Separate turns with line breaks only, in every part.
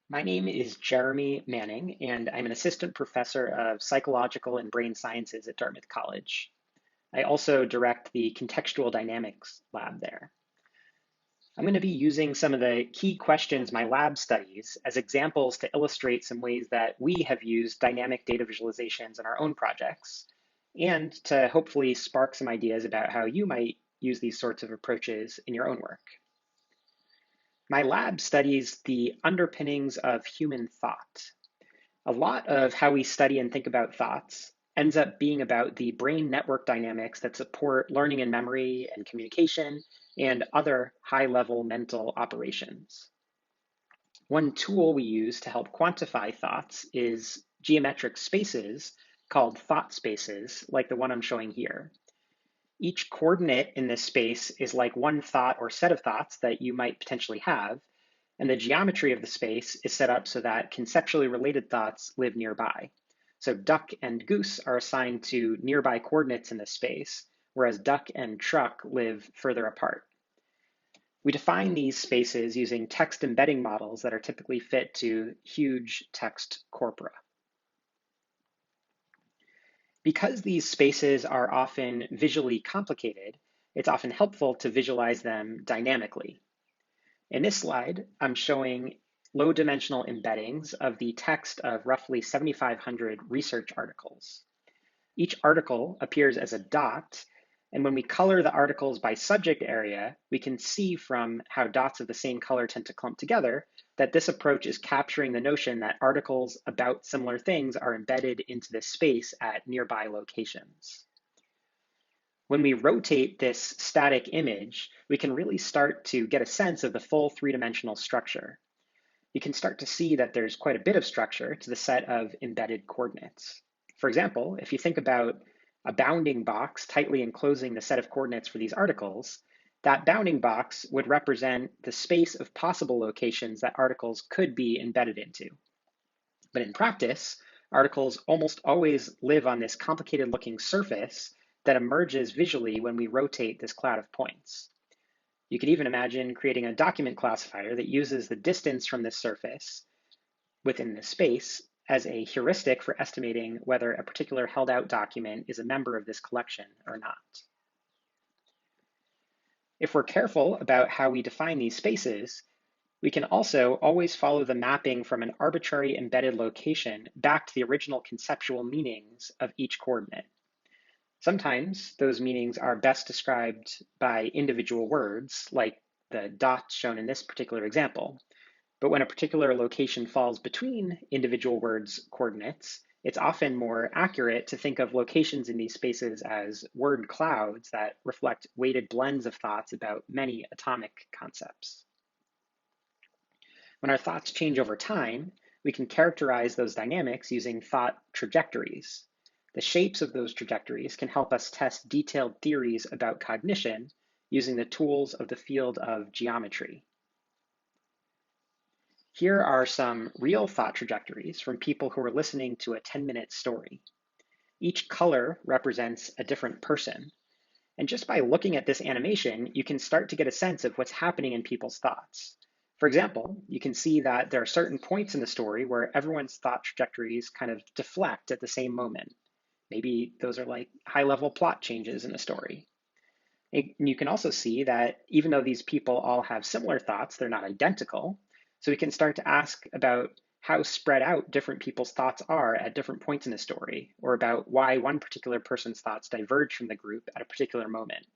My name is Jeremy Manning, and I'm an assistant professor of psychological and brain sciences at Dartmouth College. I also direct the contextual dynamics lab there. I'm going to be using some of the key questions my lab studies as examples to illustrate some ways that we have used dynamic data visualizations in our own projects, and to hopefully spark some ideas about how you might use these sorts of approaches in your own work. My lab studies the underpinnings of human thought. A lot of how we study and think about thoughts ends up being about the brain network dynamics that support learning and memory and communication and other high level mental operations. One tool we use to help quantify thoughts is geometric spaces called thought spaces, like the one I'm showing here. Each coordinate in this space is like one thought or set of thoughts that you might potentially have, and the geometry of the space is set up so that conceptually related thoughts live nearby. So duck and goose are assigned to nearby coordinates in this space, whereas duck and truck live further apart. We define these spaces using text embedding models that are typically fit to huge text corpora. Because these spaces are often visually complicated, it's often helpful to visualize them dynamically. In this slide, I'm showing low dimensional embeddings of the text of roughly 7,500 research articles. Each article appears as a dot, and when we color the articles by subject area, we can see from how dots of the same color tend to clump together that this approach is capturing the notion that articles about similar things are embedded into this space at nearby locations. When we rotate this static image, we can really start to get a sense of the full three-dimensional structure. You can start to see that there's quite a bit of structure to the set of embedded coordinates. For example, if you think about a bounding box tightly enclosing the set of coordinates for these articles, that bounding box would represent the space of possible locations that articles could be embedded into. But in practice, articles almost always live on this complicated looking surface that emerges visually when we rotate this cloud of points. You could even imagine creating a document classifier that uses the distance from this surface within this space as a heuristic for estimating whether a particular held out document is a member of this collection or not. If we're careful about how we define these spaces, we can also always follow the mapping from an arbitrary embedded location back to the original conceptual meanings of each coordinate. Sometimes those meanings are best described by individual words, like the dots shown in this particular example. But when a particular location falls between individual words' coordinates, it's often more accurate to think of locations in these spaces as word clouds that reflect weighted blends of thoughts about many atomic concepts. When our thoughts change over time, we can characterize those dynamics using thought trajectories. The shapes of those trajectories can help us test detailed theories about cognition using the tools of the field of geometry. Here are some real thought trajectories from people who are listening to a 10-minute story. Each color represents a different person. And just by looking at this animation, you can start to get a sense of what's happening in people's thoughts. For example, you can see that there are certain points in the story where everyone's thought trajectories kind of deflect at the same moment. Maybe those are like high-level plot changes in a story. And you can also see that even though these people all have similar thoughts, they're not identical. So we can start to ask about how spread out different people's thoughts are at different points in the story, or about why one particular person's thoughts diverge from the group at a particular moment.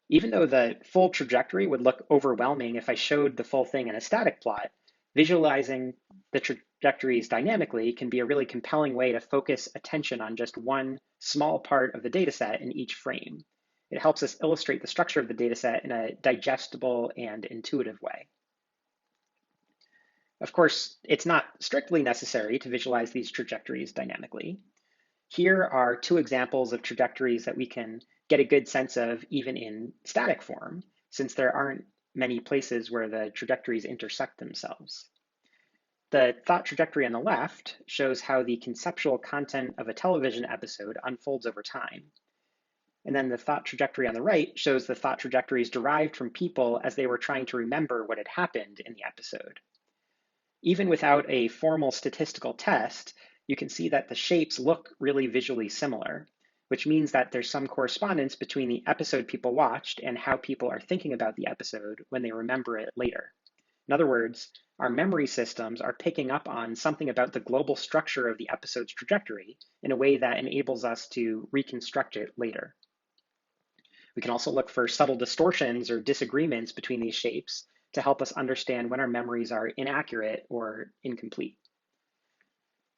Even though the full trajectory would look overwhelming if I showed the full thing in a static plot, visualizing the trajectories dynamically can be a really compelling way to focus attention on just one small part of the dataset in each frame. It helps us illustrate the structure of the dataset in a digestible and intuitive way. Of course, it's not strictly necessary to visualize these trajectories dynamically. Here are two examples of trajectories that we can get a good sense of even in static form, since there aren't many places where the trajectories intersect themselves. The thought trajectory on the left shows how the conceptual content of a television episode unfolds over time. And then the thought trajectory on the right shows the thought trajectories derived from people as they were trying to remember what had happened in the episode. Even without a formal statistical test, you can see that the shapes look really visually similar, which means that there's some correspondence between the episode people watched and how people are thinking about the episode when they remember it later. In other words, our memory systems are picking up on something about the global structure of the episode's trajectory in a way that enables us to reconstruct it later. We can also look for subtle distortions or disagreements between these shapes to help us understand when our memories are inaccurate or incomplete.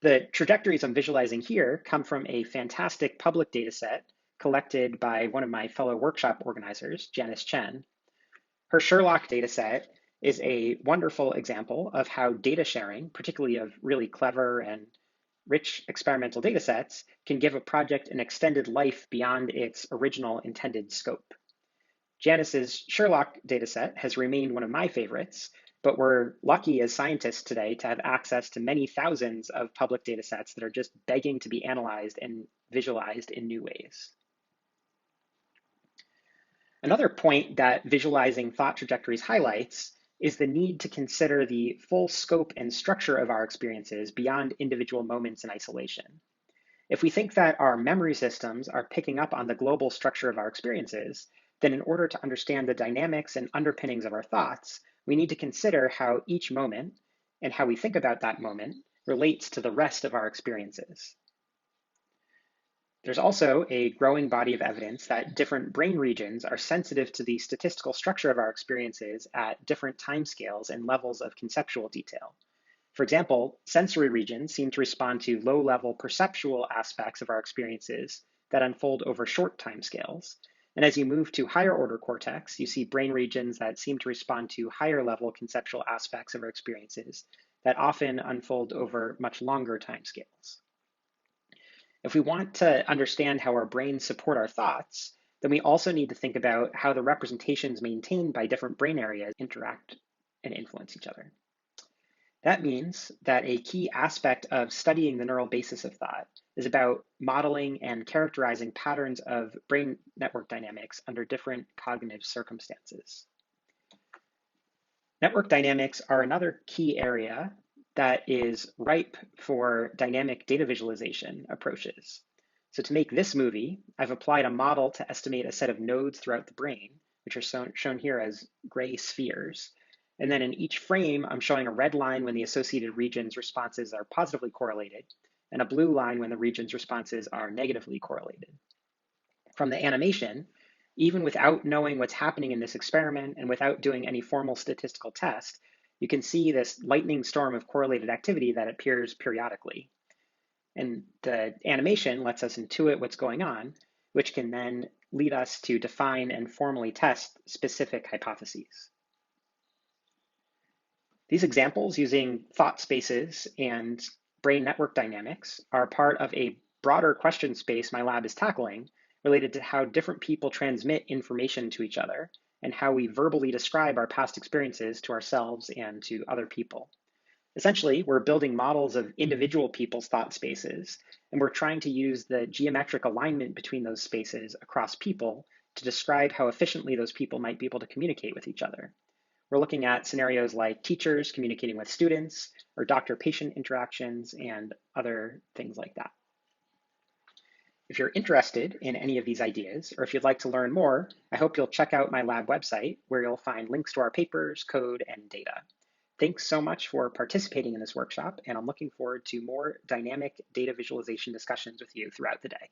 The trajectories I'm visualizing here come from a fantastic public data set collected by one of my fellow workshop organizers, Janice Chen. Her Sherlock dataset is a wonderful example of how data sharing, particularly of really clever and rich experimental datasets, can give a project an extended life beyond its original intended scope. Janice's Sherlock dataset has remained one of my favorites, but we're lucky as scientists today to have access to many thousands of public datasets that are just begging to be analyzed and visualized in new ways. Another point that visualizing thought trajectories highlights is the need to consider the full scope and structure of our experiences beyond individual moments in isolation. If we think that our memory systems are picking up on the global structure of our experiences, then in order to understand the dynamics and underpinnings of our thoughts, we need to consider how each moment and how we think about that moment relates to the rest of our experiences. There's also a growing body of evidence that different brain regions are sensitive to the statistical structure of our experiences at different timescales and levels of conceptual detail. For example, sensory regions seem to respond to low-level perceptual aspects of our experiences that unfold over short timescales. And as you move to higher order cortex, you see brain regions that seem to respond to higher level conceptual aspects of our experiences that often unfold over much longer timescales. If we want to understand how our brains support our thoughts, then we also need to think about how the representations maintained by different brain areas interact and influence each other. That means that a key aspect of studying the neural basis of thought is about modeling and characterizing patterns of brain network dynamics under different cognitive circumstances. Network dynamics are another key area that is ripe for dynamic data visualization approaches. So to make this movie, I've applied a model to estimate a set of nodes throughout the brain, which are shown here as gray spheres. And then in each frame, I'm showing a red line when the associated region's responses are positively correlated, and a blue line when the region's responses are negatively correlated. From the animation, even without knowing what's happening in this experiment and without doing any formal statistical test, you can see this lightning storm of correlated activity that appears periodically. And the animation lets us intuit what's going on, which can then lead us to define and formally test specific hypotheses. These examples using thought spaces and brain network dynamics are part of a broader question space my lab is tackling related to how different people transmit information to each other and how we verbally describe our past experiences to ourselves and to other people. Essentially, we're building models of individual people's thought spaces, and we're trying to use the geometric alignment between those spaces across people to describe how efficiently those people might be able to communicate with each other. We're looking at scenarios like teachers communicating with students, or doctor-patient interactions, and other things like that. If you're interested in any of these ideas, or if you'd like to learn more, I hope you'll check out my lab website, where you'll find links to our papers, code, and data. Thanks so much for participating in this workshop, and I'm looking forward to more dynamic data visualization discussions with you throughout the day.